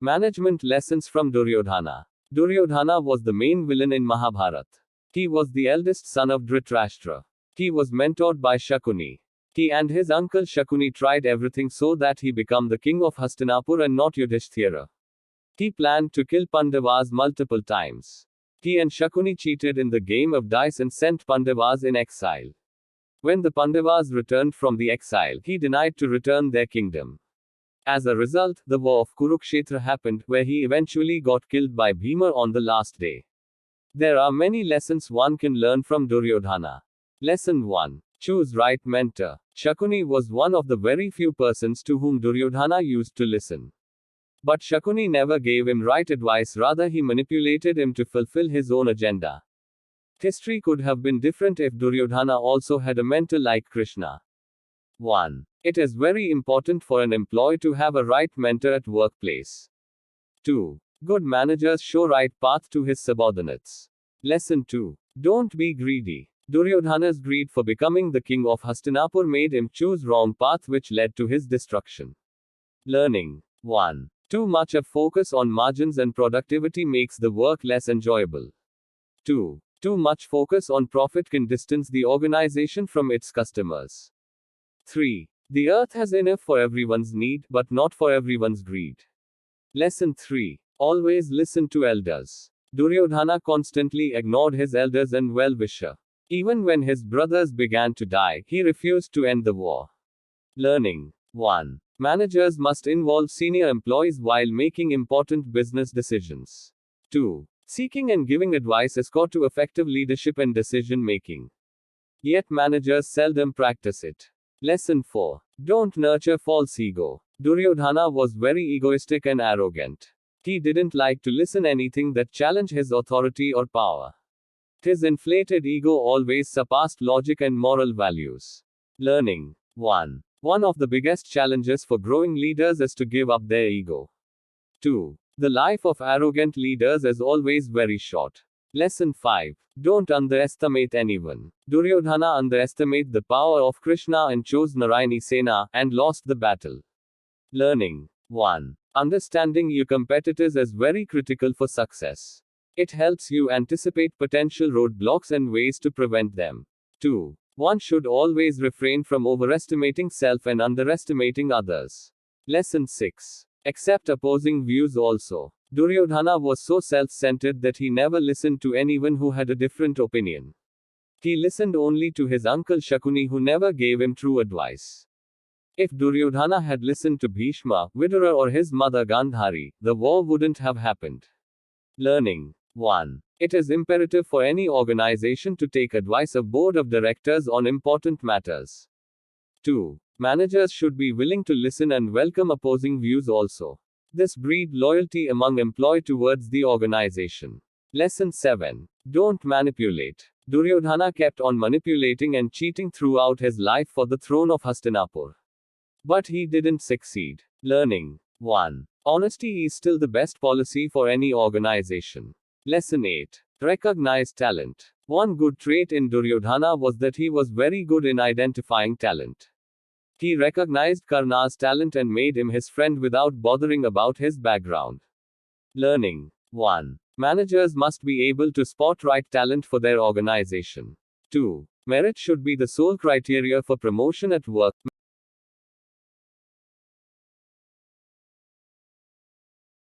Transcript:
Management lessons from Duryodhana. Duryodhana was the main villain in Mahabharata. He was the eldest son of Dhritarashtra. He was mentored by Shakuni. He and his uncle Shakuni tried everything so that he become the king of Hastinapur and not Yudhishthira. He planned to kill Pandavas multiple times. He and Shakuni cheated in the game of dice and sent Pandavas in exile. When the Pandavas returned from the exile, he denied to return their kingdom. As a result, the war of Kurukshetra happened, where he eventually got killed by Bhima on the last day. There are many lessons one can learn from Duryodhana. Lesson 1. Choose right mentor. Shakuni was one of the very few persons to whom Duryodhana used to listen. But Shakuni never gave him right advice, rather, he manipulated him to fulfill his own agenda. History could have been different if Duryodhana also had a mentor like Krishna. 1. It is very important for an employee to have a right mentor at workplace. 2. Good managers show right path to his subordinates. Lesson 2. Don't be greedy. Duryodhana's greed for becoming the king of Hastinapur made him choose wrong path, which led to his destruction. Learning. 1. Too much of focus on margins and productivity makes the work less enjoyable. 2. Too much focus on profit can distance the organization from its customers. 3. The earth has enough for everyone's need, but not for everyone's greed. Lesson 3. Always listen to elders. Duryodhana constantly ignored his elders and well-wisher. Even when his brothers began to die, he refused to end the war. Learning. 1. Managers must involve senior employees while making important business decisions. 2. Seeking and giving advice is core to effective leadership and decision making. Yet managers seldom practice it. Lesson 4. Don't nurture false ego. Duryodhana was very egoistic and arrogant. He didn't like to listen anything that challenged his authority or power. His inflated ego always surpassed logic and moral values. Learning. 1. One of the biggest challenges for growing leaders is to give up their ego. 2. The life of arrogant leaders is always very short. Lesson 5. Don't underestimate anyone. Duryodhana underestimated the power of Krishna and chose Narayani Sena, and lost the battle. Learning. 1. Understanding your competitors is very critical for success. It helps you anticipate potential roadblocks and ways to prevent them. 2. One should always refrain from overestimating self and underestimating others. Lesson 6. Accept opposing views also. Duryodhana was so self-centered that he never listened to anyone who had a different opinion. He listened only to his uncle Shakuni, who never gave him true advice. If Duryodhana had listened to Bhishma, Vidura, or his mother Gandhari, the war wouldn't have happened. Learning. 1. It is imperative for any organization to take advice of board of directors on important matters. 2. Managers should be willing to listen and welcome opposing views also. This breeds loyalty among employees towards the organization. Lesson 7. Don't manipulate. Duryodhana kept on manipulating and cheating throughout his life for the throne of Hastinapur. But he didn't succeed. Learning. 1. Honesty is still the best policy for any organization. Lesson 8. Recognize talent. One good trait in Duryodhana was that he was very good in identifying talent. He recognized Karna's talent and made him his friend without bothering about his background. Learning. 1. Managers must be able to spot right talent for their organization. 2. Merit should be the sole criteria for promotion at work.